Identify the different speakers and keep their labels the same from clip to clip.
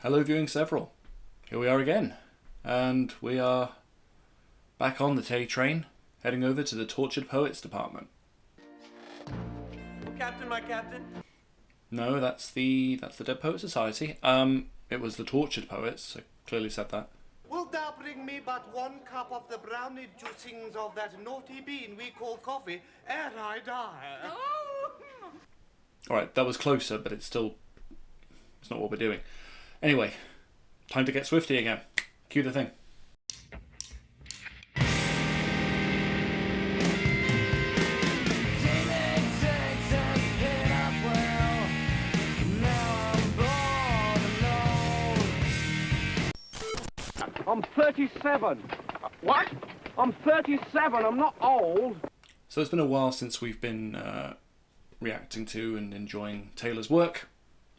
Speaker 1: Hello, viewing several. Here we are again, and we are back on the Tay train, heading over to the Tortured Poets department.
Speaker 2: Captain, my captain.
Speaker 1: No, that's the Dead Poet Society. It was the Tortured Poets. I clearly said that.
Speaker 3: Wilt thou bring me but one cup of the brownie juicings of that naughty bean we call coffee, ere I die?
Speaker 1: All right, that was closer, but it's not what we're doing. Anyway, time to get Swifty again. Cue the thing.
Speaker 4: I'm 37. What? I'm 37. I'm not old.
Speaker 1: So it's been a while since we've been reacting to and enjoying Taylor's work.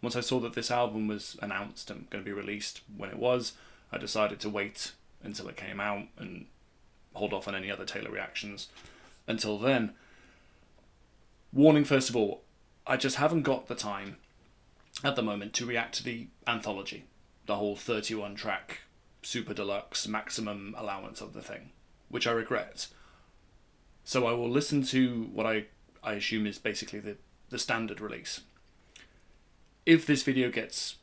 Speaker 1: Once I saw that this album was announced and going to be released when it was, I decided to wait until it came out and hold off on any other Taylor reactions until then. Warning first of all, I just haven't got the time at the moment to react to the anthology, the whole 31 track super deluxe maximum allowance of the thing, which I regret. So I will listen to what I assume is basically the standard release. If this video gets,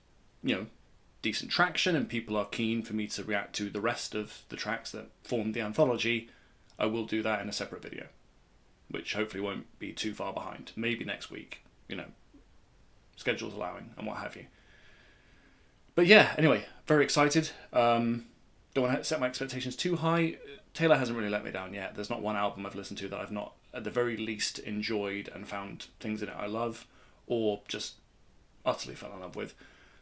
Speaker 1: decent traction and people are keen for me to react to the rest of the tracks that formed the anthology, I will do that in a separate video, which hopefully won't be too far behind. Maybe next week, schedules allowing and what have you. But yeah, anyway, very excited. Don't want to set my expectations too high. Taylor hasn't really let me down yet. There's not one album I've listened to that I've not, at the very least, enjoyed and found things in it I love, or just utterly fell in love with.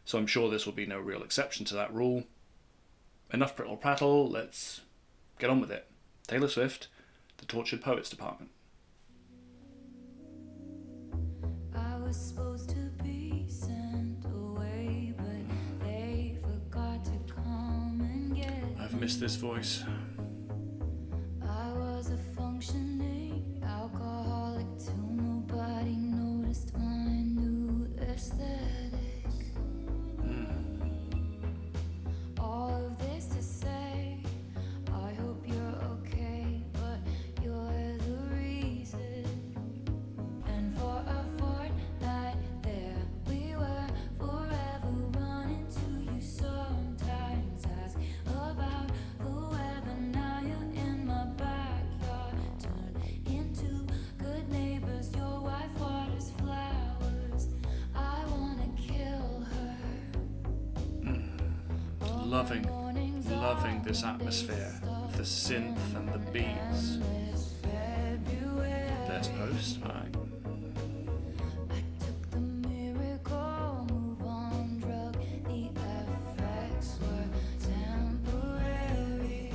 Speaker 1: So I'm sure this will be no real exception to that rule. Enough prittle prattle, let's get on with it. Taylor Swift, the Tortured Poets department.
Speaker 5: I was supposed to be sent away, but they forgot to come and get
Speaker 1: I've missed this voice.
Speaker 5: I was a functioning alcoholic till nobody noticed my new aesthetic. All of this to say, I hope you're okay, but you're the reason. And for a fortnight there we were, forever running to you. Sometimes ask about the weather. Now you're in my backyard, turn into good neighbors. Your wife waters flowers. I wanna kill her.
Speaker 1: Loving this atmosphere with the synth and the beats. There's Post. Alright.
Speaker 5: I took the miracle move on drug. The effects were temporary.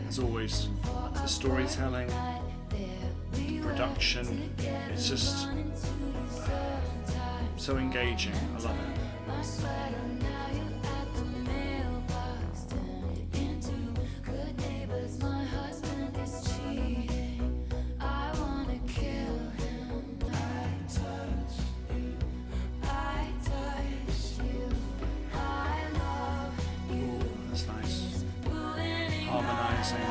Speaker 1: As always, the storytelling, the production, it's just so engaging. I love it.
Speaker 5: My sweater, now you're at the mailbox. Turned into good neighbors. My husband is cheating. I wanna kill him. I touched you. I touched you. I love you.
Speaker 1: That's nice.
Speaker 5: Ruining
Speaker 1: Harmonizing.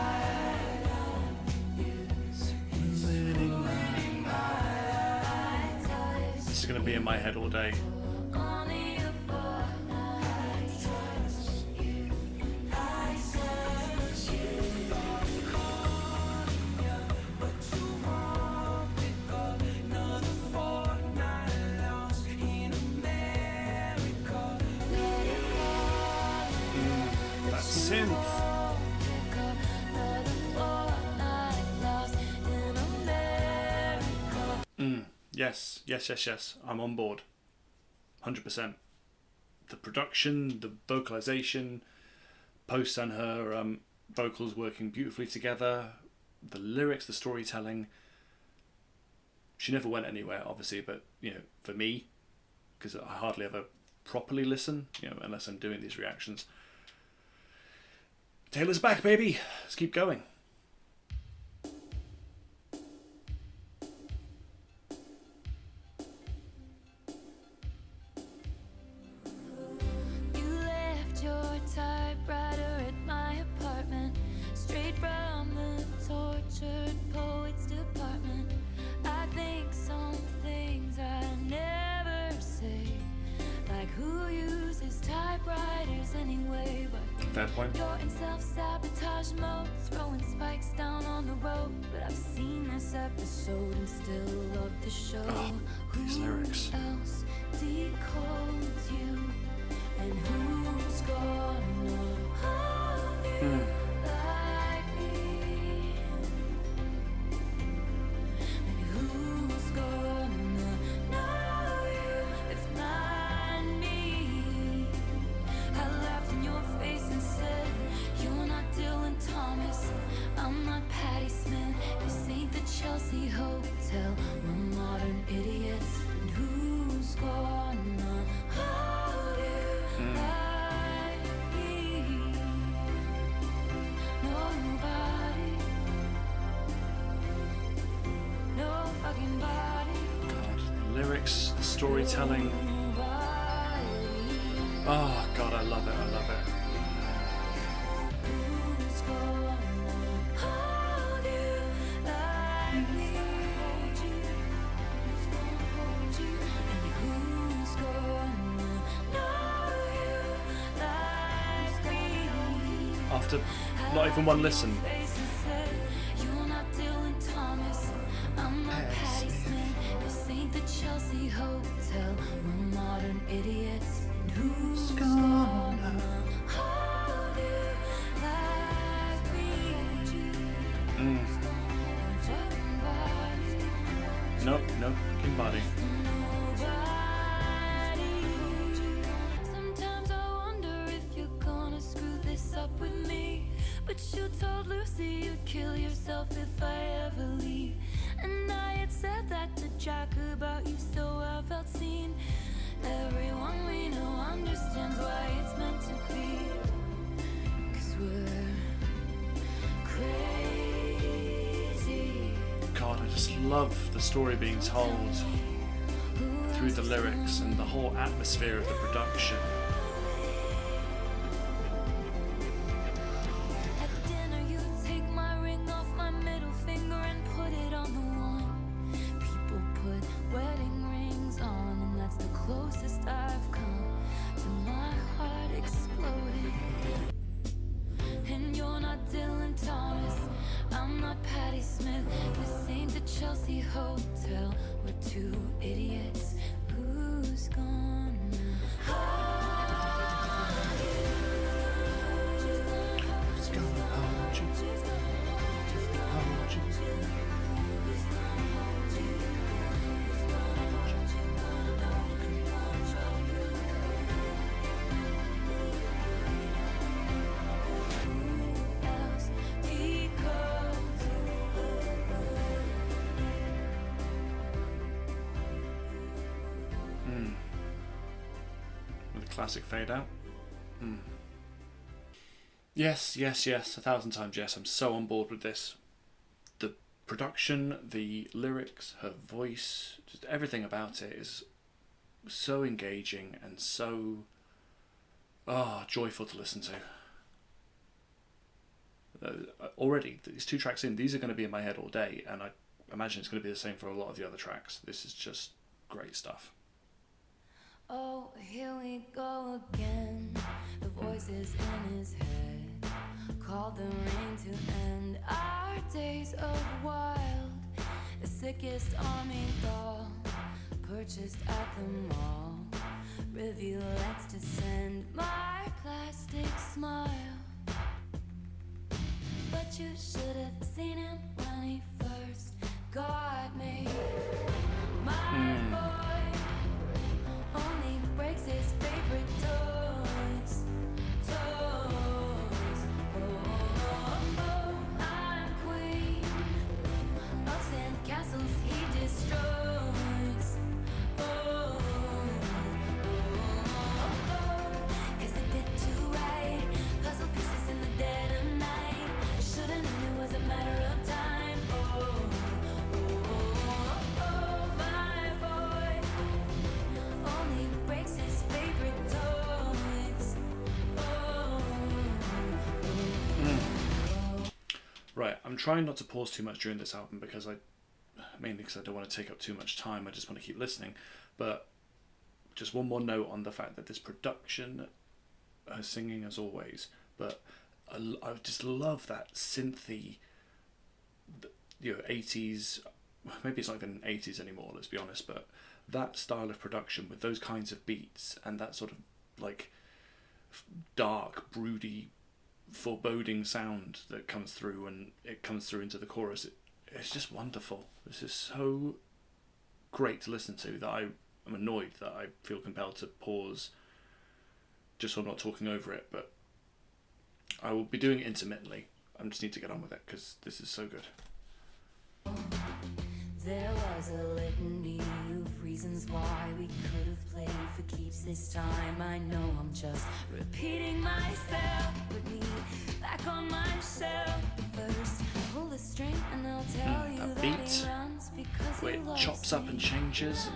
Speaker 1: This is going to be in my head all day.
Speaker 5: only a fortnight. Touched you. I touched you.
Speaker 1: That synth. Yes. I'm on board. 100%. The production, the vocalization, Post and her vocals working beautifully together, the lyrics, the storytelling. She never went anywhere, obviously, but for me, because I hardly ever properly listen, unless I'm doing these reactions. Taylor's back, baby. Let's keep going.
Speaker 5: You left
Speaker 1: Fair point.
Speaker 5: You're in self-sabotage mode, throwing spikes down on the road. But I've seen this episode and still love the show.
Speaker 1: Oh, these lyrics.
Speaker 5: Who else decodes you? And who's gonna hold you like me? And who's gonna know you if not me? I laughed in your face and said, you're not Dylan Thomas, I'm not Patti Smith. This ain't the Chelsea Hotel, we're modern idiots. And who's gonna hold you like me? Nobody. No fucking body.
Speaker 1: God, the lyrics, the storytelling. Oh God, I love it. I love it.
Speaker 5: Who's gonna hold you like me? Who's gonna hold you? And who's gonna know you like me?
Speaker 1: After not even one listen.
Speaker 5: You're not Dylan Thomas, I'm not Patti Smith. This ain't the Chelsea Hotel, we're modern idiots. And who's gonna hold you like me?
Speaker 1: Nope, nope, fucking body.
Speaker 5: Sometimes I wonder if you're gonna screw this up with me. But you told Lucy you'd kill yourself if I ever leave. And I had said that to Jack about you, so I felt seen. Everyone we know understands why it's meant to be. 'Cause we're crazy.
Speaker 1: God, I just love the story being told through the lyrics and the whole atmosphere of the production.
Speaker 5: At dinner you take my ring off my middle finger and put it on the one. People put wedding rings on, and that's the closest I've come to my heart exploding. And you're not Dylan Thomas, I'm not Patti Smith. This ain't the Chelsea Hotel, we're two idiots. Who's gonna hold you?
Speaker 1: Who's gonna hold you? Hold you.
Speaker 5: Else decodes
Speaker 1: With a classic fade out. Yes, yes, yes, 1,000 times yes. I'm so on board with this. The production, the lyrics, her voice, just everything about it is so engaging and so joyful to listen to. Already, these 2 tracks in, these are going to be in my head all day, and I imagine it's going to be the same for a lot of the other tracks. This is just great stuff.
Speaker 5: Oh, here we go again. The voices in his head called the rain to end our days of wild. The sickest army doll purchased at the mall. Rivulets to send my plastic smile. But you should have seen him when he first got me. My boy only breaks his favorite toys. Oh, I'm queen of sand castles he destroys. Oh, 'cause it did too right. Puzzle pieces in the dead of night. I should've known it was a matter of time. My boy only breaks his favorite toys.
Speaker 1: Right, I'm trying not to pause too much during this album mainly because I don't want to take up too much time. I just want to keep listening. But just one more note on the fact that this production, her singing as always, but I just love that synthy, 80s, maybe it's not even 80s anymore, let's be honest, but that style of production with those kinds of beats and that sort of like dark, broody, foreboding sound that comes through, and it comes through into the chorus. It's just wonderful. This is so great to listen to that I'm annoyed that I feel compelled to pause just so I'm not talking over it, but I will be doing it intermittently. I just need to get on with it because this is so good.
Speaker 5: There was a litany of reasons why we could have played for keeps this time. I know I'm just repeating myself. Put me back on my shelf. First, pull the string and I'll tell you that
Speaker 1: beat,
Speaker 5: he runs because
Speaker 1: where
Speaker 5: he
Speaker 1: it
Speaker 5: loves
Speaker 1: chops up and changes.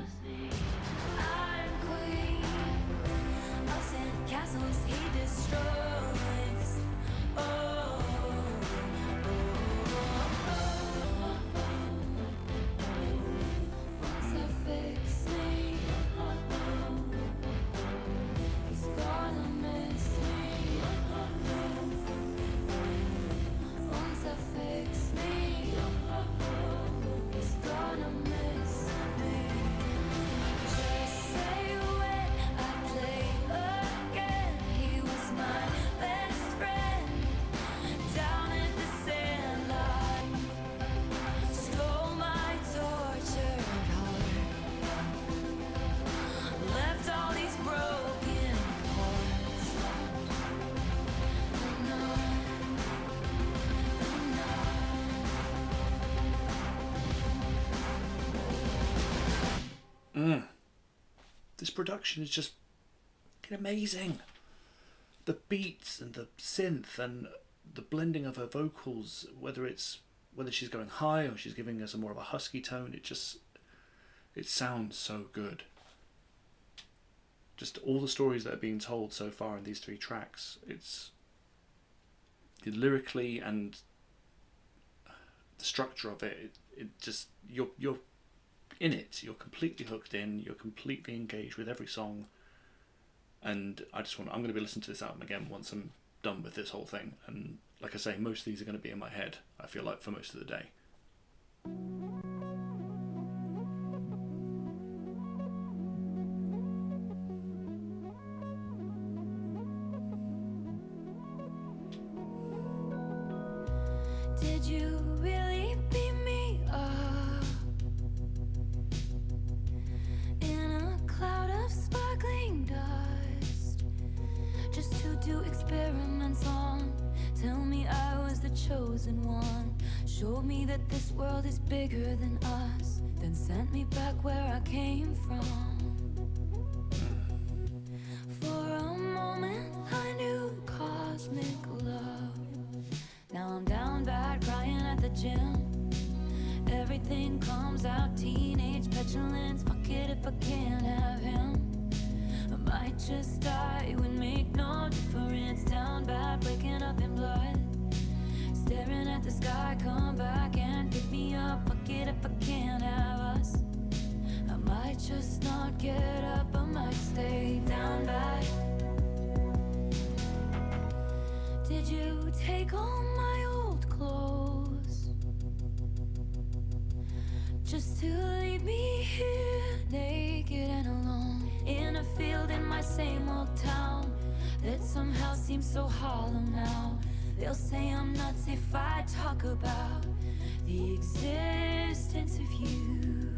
Speaker 5: I'm queen of sand castles he destroys. Oh.
Speaker 1: This production is just amazing. The beats and the synth and the blending of her vocals, whether she's going high or she's giving us a more of a husky tone, it sounds so good. Just all the stories that are being told so far in these 3 tracks, it's lyrically and the structure of it just you're in it, you're completely hooked in, you're completely engaged with every song, and I'm going to be listening to this album again once I'm done with this whole thing, and like I say, most of these are going to be in my head, I feel like, for most of the day.
Speaker 5: Did you really beat me up in a cloud of sparkling dust just to do experiments on? Tell me I was the chosen one. Showed me that this world is bigger than us, then sent me back where I came from. For a moment I knew cosmic love. Now I'm down bad, crying at the gym. Everything comes out, teenage petulance. Fuck it if I can't have him. I might just die, it would make no difference. Down bad, waking up in blood. Staring at the sky, come back and pick me up. Fuck it if I can't have us. I might just not get up, I might stay down bad. Did you take all my old clothes just to leave me here naked and alone in a field in my same old town that somehow seems so hollow now? They'll say I'm nuts if I talk about the existence of you.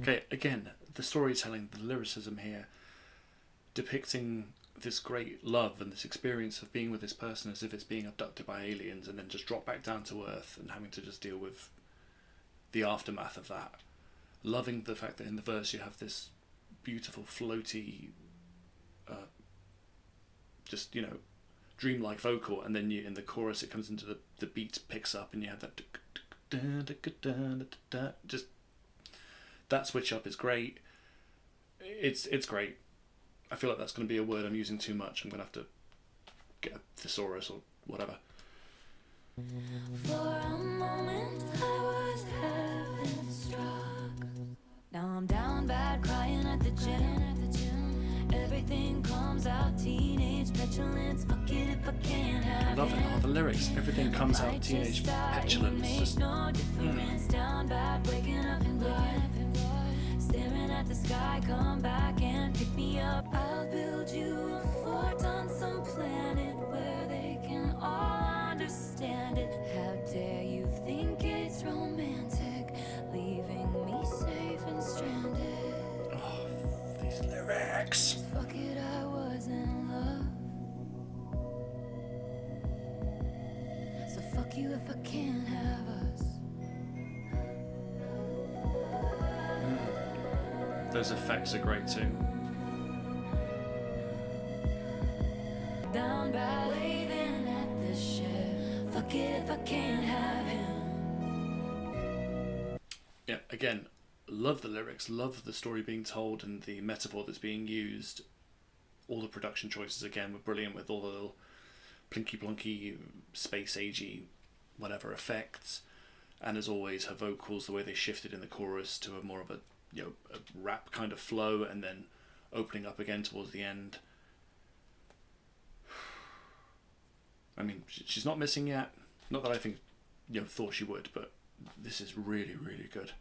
Speaker 1: Okay, again, the storytelling, the lyricism here, depicting this great love and this experience of being with this person as if it's being abducted by aliens and then just drop back down to earth and having to just deal with the aftermath of that. Loving the fact that in the verse you have this beautiful floaty dreamlike vocal, and then in the chorus it comes into the beat picks up and you have that just that switch up is great. It's great. I feel like that's going to be a word I'm using too much. I'm going to have to get a thesaurus or whatever.
Speaker 5: For a moment I was heaven struck. Now I'm down bad, crying at the gym. Everything comes out, teenage petulance. petulance. Fuck it if I can't have
Speaker 1: I love it. Oh, the lyrics, everything comes out teenage petulance. Just,
Speaker 5: no difference. Down bad, waking up in blood. Staring at the sky, come back and pick me up. I'll build you a fort on some planet where they can all understand it. How dare you think it's romantic, leaving me safe and stranded.
Speaker 1: oh, these lyrics.
Speaker 5: Fuck it, I was in love. So fuck you if I can't have us.
Speaker 1: Those effects are great too.
Speaker 5: Down by waving at the ship. Fuck it if I can't have him.
Speaker 1: Yeah, again, love the lyrics, love the story being told and the metaphor that's being used. All the production choices again were brilliant with all the little plinky plonky, space agey, whatever effects. And as always, her vocals, the way they shifted in the chorus to a more of a a rap kind of flow, and then opening up again towards the end. I mean, she's not missing yet. Not that I think, thought she would, but this is really, really good.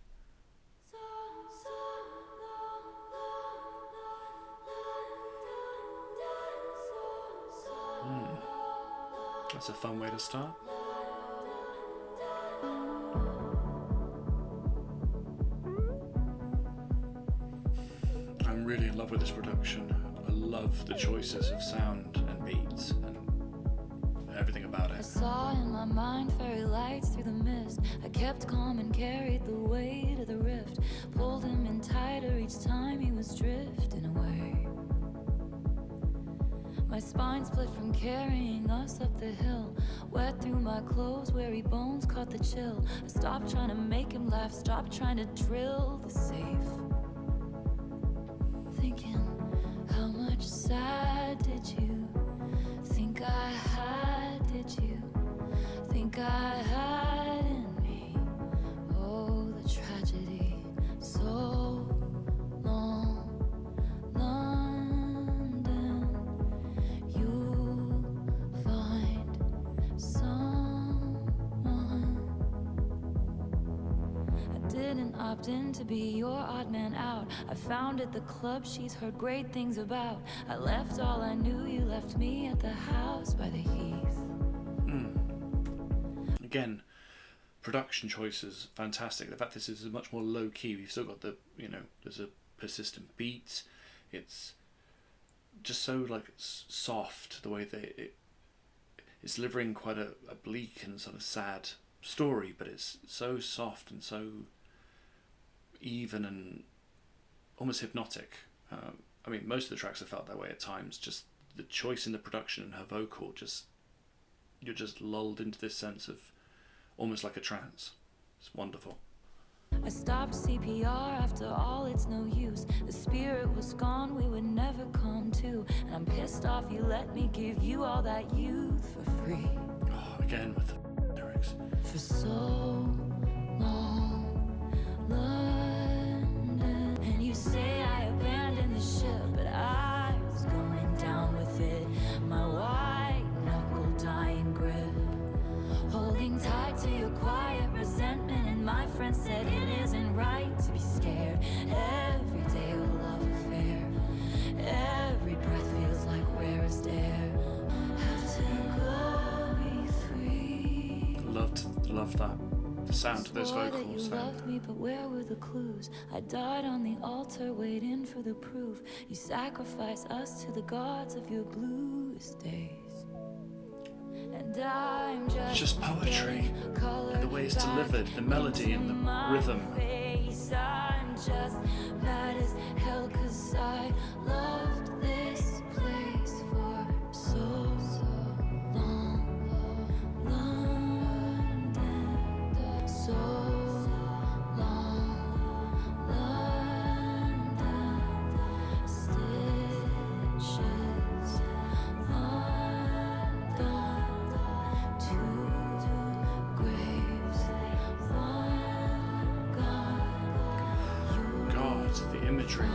Speaker 1: That's a fun way to start. I'm really in love with this production. I love the choices of sound and beats and everything about
Speaker 5: I
Speaker 1: it.
Speaker 5: saw in my mind fairy lights through the mist. I kept calm and carried the weight of the rift. Pulled him in tighter each time he was drifting away. My spine split from carrying us up the hill. Wet through my clothes, weary bones caught the chill. I stopped trying to make him laugh, stopped trying to drill the safe. Thinking, how much sad did you think I had? Did you think I had in me? Oh, the tragedy, so long, London. You'll find someone. I didn't opt in to be your odd man out. I found at the club she's heard great things about. I left all I knew, you left me at the house by the heath.
Speaker 1: Again, production choices, fantastic. The fact this is much more low key. We've still got the, there's a persistent beat. It's just so soft the way that it's delivering quite a bleak and sort of sad story, but it's so soft and so even and almost hypnotic. I mean, most of the tracks have felt that way at times. Just the choice in the production and her vocal, you're just lulled into this sense of almost like a trance. It's wonderful.
Speaker 5: I stopped CPR after all, it's no use. The spirit was gone, we would never come to. And I'm pissed off you let me give you all that youth for free.
Speaker 1: Oh, again with the lyrics.
Speaker 5: For so long, London. And you say I abandoned the ship, but I was going down with it. My white knuckle dying grip, holding tight to your quiet resentment. And my friend said it isn't right to be scared. Every day a love affair, every breath feels like rarest air. Have to go be free.
Speaker 1: Love that. The sound of those
Speaker 5: Swore that
Speaker 1: vocals.
Speaker 5: you loved me, but where were the clues? I died on the altar, waiting for the proof. You sacrifice us to the gods of your bluest days. And I'm
Speaker 1: Just poetry. And the way it's delivered, the melody and the rhythm.
Speaker 5: I'm just mad as hell 'cause I loved this place for so long. London, so long. London, stitches undone. Two graves, one gone.
Speaker 1: God, the imagery.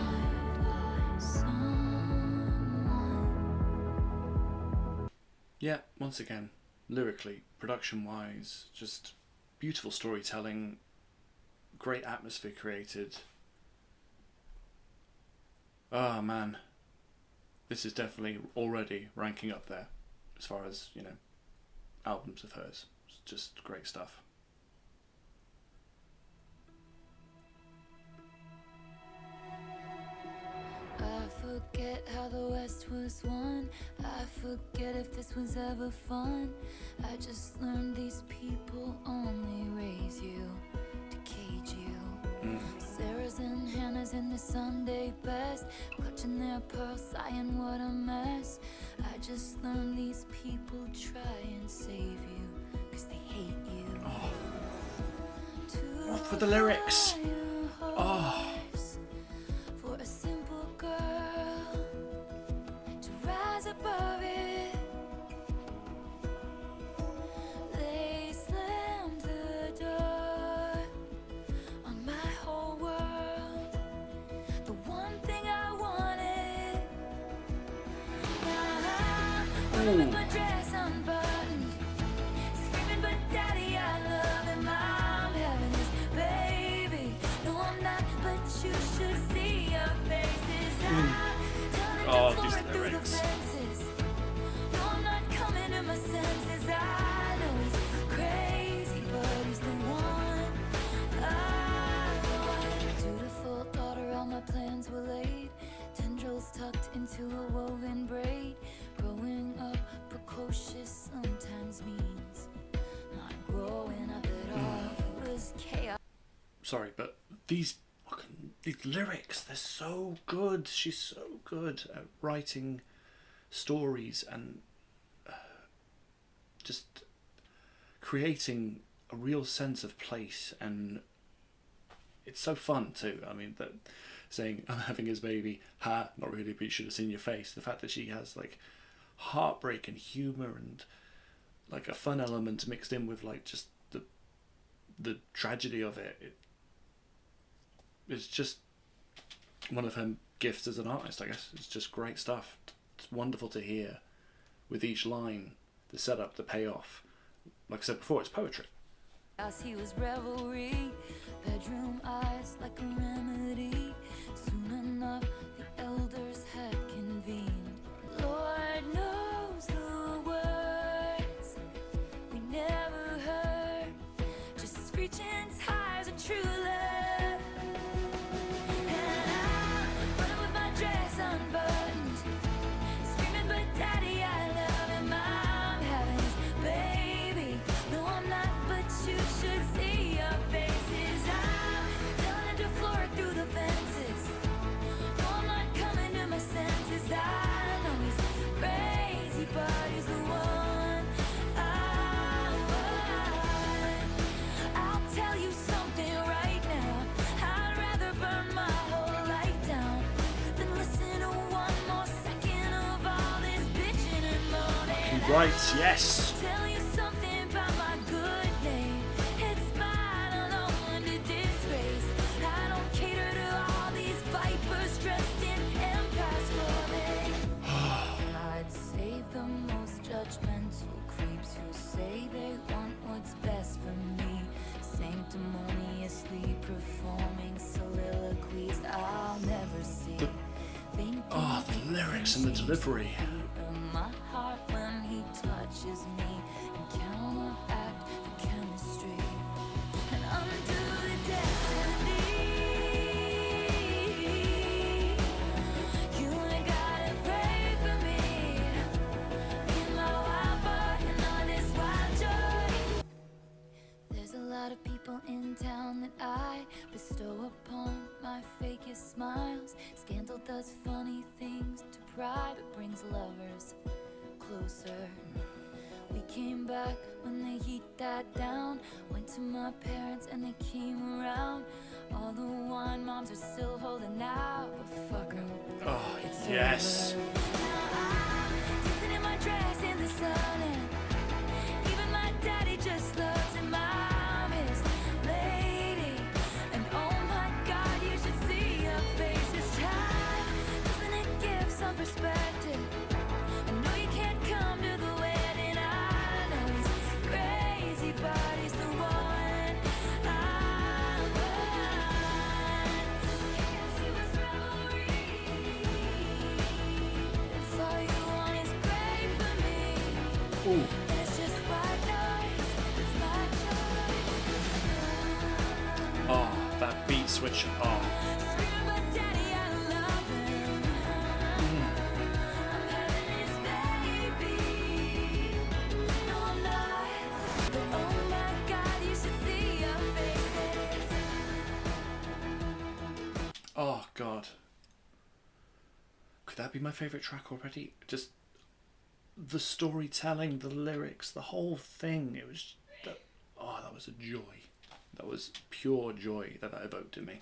Speaker 1: Yeah, once again, lyrically, production-wise, just beautiful storytelling, great atmosphere created. Oh man, this is definitely already ranking up there as far as, you know, albums of hers. It's just great stuff.
Speaker 5: I forget how the West was won. I forget if this was ever fun. I just learned these people only raise you to cage you. Sarah's and Hannah's in the Sunday best, clutching their pearls, sighing what a mess. I just learned these people try and save you, 'cause they hate you.
Speaker 1: Oh, for the lyrics. Oh.
Speaker 5: For a simple girl to rise above it. They slammed the door on my whole world. The one thing I wanted. Now I'm running with my dress unbuttoned, screaming, but daddy, I love him. I'm having his baby. No, I'm not, but you should see your faces.
Speaker 1: Oh, these lyrics.
Speaker 5: No, I'm not coming to my senses. I know he's crazy, but he's the one I want. Dutiful daughter, all my plans were laid. Tendrils tucked into a woven braid. Growing up precocious sometimes means not growing up at all. It was chaos.
Speaker 1: Sorry, but these lyrics, they're so good. She's so good at writing stories and just creating a real sense of place, and it's so fun too. I mean, that saying I'm having his baby, ha, not really, but you should have seen your face. The fact that she has like heartbreak and humor and like a fun element mixed in with like just the tragedy of it. It's just one of her gifts as an artist, I guess. It's just great stuff. It's wonderful to hear with each line, the setup, the payoff. Like I said before, it's poetry.
Speaker 5: As he was revelry, bedroom eyes like a remedy. Soon enough, the elders had convened. Lord knows the words we never heard, just screeching tires of true love. And I'm running with my dress unbuttoned, screaming, but daddy, I love him. I'm having his baby. No, I'm not, but you should see your faces. I'm telling him to floor it through the fences. No, I'm not coming to my senses. I know he's crazy, but he's the one I want. I'll tell you something right now. I'd rather burn my whole life down than listen to one more second of all this bitching and moaning.
Speaker 1: Right, yes.
Speaker 5: Tell you something about my good name. It's mine alone to disgrace. I don't cater to all these vipers dressed in empires clothing. I'd save the most judgmental creeps who say they want what's best for me, sanctimoniously performing soliloquies I'll never see.
Speaker 1: Oh, the lyrics and the delivery.
Speaker 5: My heart when he touches me and counteract the chemistry and undo the destiny. You ain't gotta pray for me. Be my wild boy and all this wild joy. There's a lot of people in town that I bestow upon my fakest smiles. Scandal does funny things to pride, but brings lovers closer. We came back when they heat that down. Went to my parents and they came around. All the wine moms are still holding out, but fuck 'em.
Speaker 1: Oh,
Speaker 5: It's
Speaker 1: yes.
Speaker 5: over. Now I'm dancing in my dress in the sun, and even my daddy just loves him. I'm his lady, and oh my God, you should see your face this time. Doesn't it give some perspective? I know you can't come to the wedding.
Speaker 1: Ooh.
Speaker 5: It's just white noise, it's my choice.
Speaker 1: Oh, that beat switch. Oh.
Speaker 5: Scream, but daddy, I love him. I'm having his baby. No, I'm not, but oh my God, you should see your faces.
Speaker 1: Oh, God. Could that be my favourite track already? Just the storytelling, the lyrics, the whole thing. It was... that was a joy. That was pure joy that evoked in me.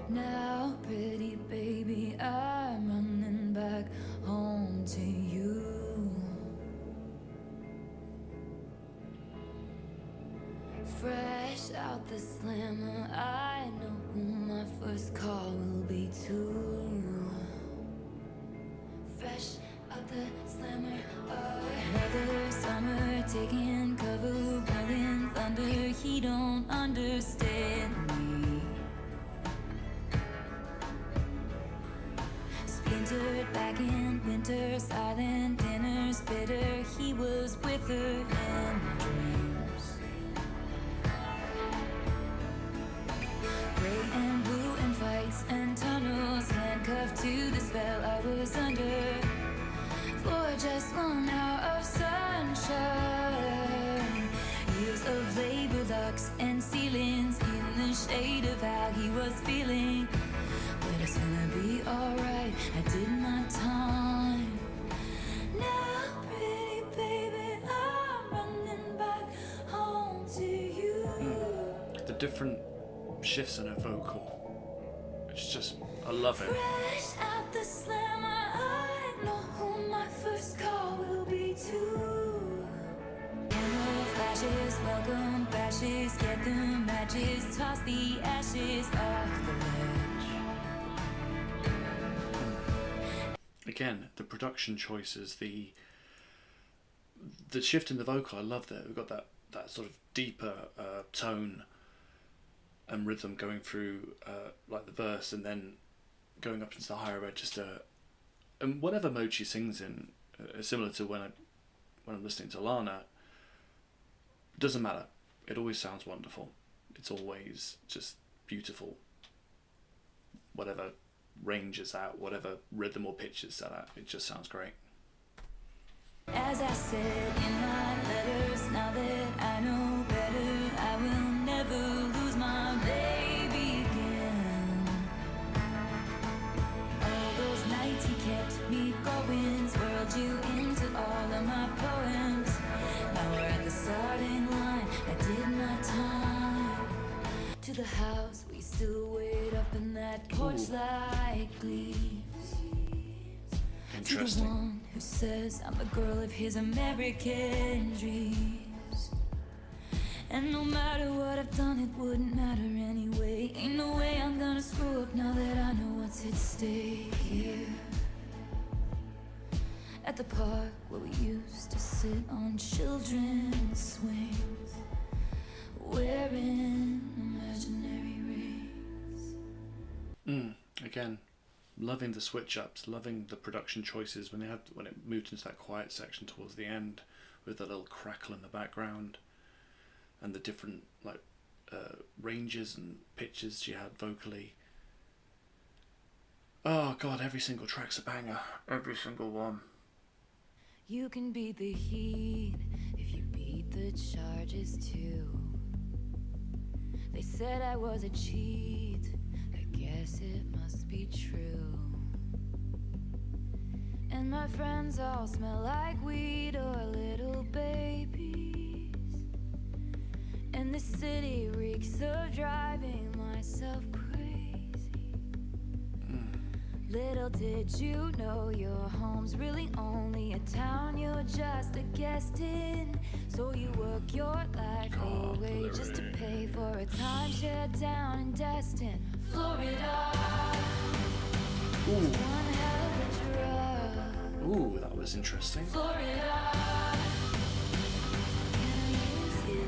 Speaker 5: Now, pretty baby, I'm running back home to you. Fresh out the slammer, I know who my first call will be too. Fresh out the slammer, another summer taking cover, burning thunder. He don't understand me. Splintered back in winter, silent dinners, bitter. He was with her in dreams. Gray and blue and fights and tunnels, handcuffed to the spell I was under. For just 1 hour of sunshine, years of labor, locks and ceilings, in the shade of how he was feeling. But it's gonna be alright, I did my time. Now, pretty baby, I'm running back home to you.
Speaker 1: The different shifts in her vocal. It's just... I love it.
Speaker 5: Fresh out the slammer, I know who my first call will be too. Camera flashes, welcome bashes, get the matches, toss the ashes off the ledge.
Speaker 1: Again, the production choices, the shift in the vocal, I love that. We've got that sort of deeper tone and rhythm going through like the verse, and then going up into the higher register, and whatever mode she sings in, similar to when I'm listening to Lana, doesn't matter. It always sounds wonderful. It's always just beautiful. Whatever range is at, whatever rhythm or pitch is set at, it just sounds great.
Speaker 5: As I said in my letters, now that I know better, I will never lose my baby again. All those nights he kept me going, swirled you into all of my poems. Now we're at the starting line, I did my time. To the house, we still wait up in that porch like leaves. To the
Speaker 1: Interesting.
Speaker 5: one who says I'm the girl of his American dreams. And no matter what I've done, it wouldn't matter anyway. Ain't no way I'm gonna screw up now that I know what's at stake here. At the park where we used to sit on children's swings, wearing imaginary rings.
Speaker 1: Again, loving the switch ups, loving the production choices when it moved into that quiet section towards the end, with the little crackle in the background, and the different ranges and pitches she had vocally. Oh God, every single track's a banger, every single one.
Speaker 5: You can beat the heat if you beat the charges too. They said I was a cheat, I guess it must be true. And my friends all smell like weed or little babies. And the city reeks of driving myself crazy. Little did you know your home's really only a town you're just a guest in. So you work your life away just to pay for a timeshare down in Destin, Florida. One hell of a drug.
Speaker 1: Ooh, that was interesting.
Speaker 5: Florida. Can I use you?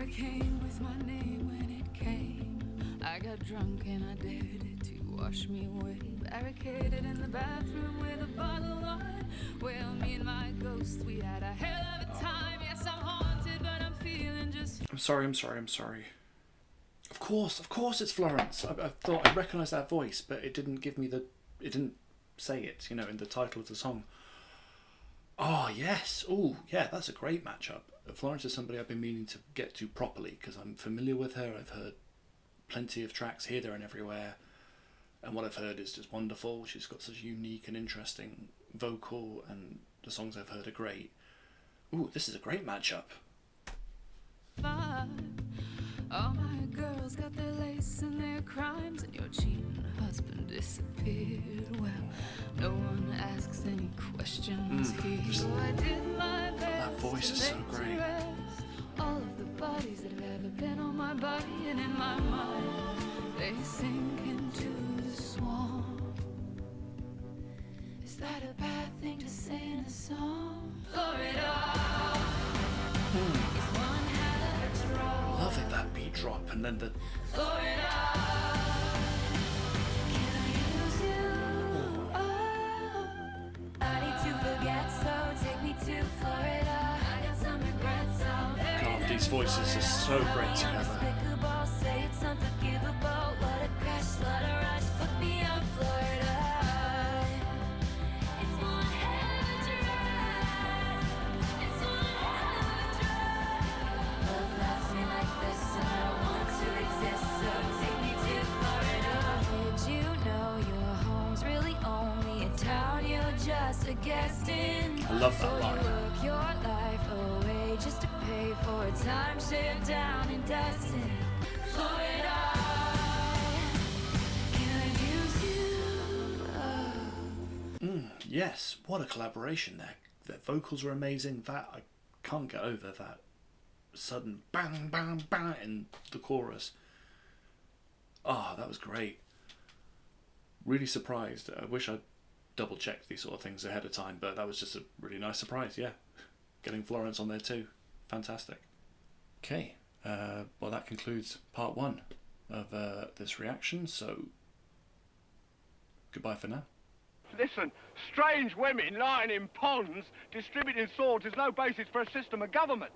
Speaker 5: hurricane with my name when it came. I got drunk and I dared it to wash me away. Barricaded in the bathroom with a bottle of wine. Well, me and my ghost, we had a hell of a time. Yes, I'm haunted, but I'm feeling just...
Speaker 1: I'm sorry. Of course it's Florence. I thought I recognised that voice, but it didn't give me the... It didn't say it, you know, in the title of the song. Oh, yes. Oh, yeah, that's a great matchup. Florence is somebody I've been meaning to get to properly because I'm familiar with her. I've heard plenty of tracks here, there and everywhere. And what I've heard is just wonderful. She's got such a unique and interesting vocal, and the songs I've heard are great. Ooh, this is a great matchup.
Speaker 5: All my girls got their lace and their crimes, and your cheating husband disappeared. Well, no one asks any questions here. So I did my best.
Speaker 1: That voice is so great.
Speaker 5: All of the bodies that have ever been on my body and in my mind, they sink into the swamp. Is that a bad thing to say in a song? Florida is one hell of a draw.
Speaker 1: Love it, that beat drop, and then the...
Speaker 5: Florida, can I use you? Oh, I need to forget, so take me to Florida. I got some regrets.
Speaker 1: God, these voices are so great together.
Speaker 5: Say it's unforgivable. What a crash, what a rush. Fuck me up, Florida. It's one hell of a drive. It's one hell of a drive. Love loves me like this, and I want to exist. So take me to Florida. Did you know your home's really only a town you're just a guest in?
Speaker 1: I love that
Speaker 5: So
Speaker 1: line.
Speaker 5: you work your life away just to pay for a timeshare down in Destin. Florida, can I use you? Oh.
Speaker 1: Yes, what a collaboration there. Their vocals are amazing. That, I can't get over that sudden bang, bang, bang in the chorus. Oh, that was great. Really surprised. I wish I'd double checked these sort of things ahead of time, but that was just a really nice surprise, yeah. Getting Florence on there too. Fantastic. Okay, well that concludes part 1 of this reaction, so goodbye for now.
Speaker 4: Listen, strange women lying in ponds distributing swords is no basis for a system of government.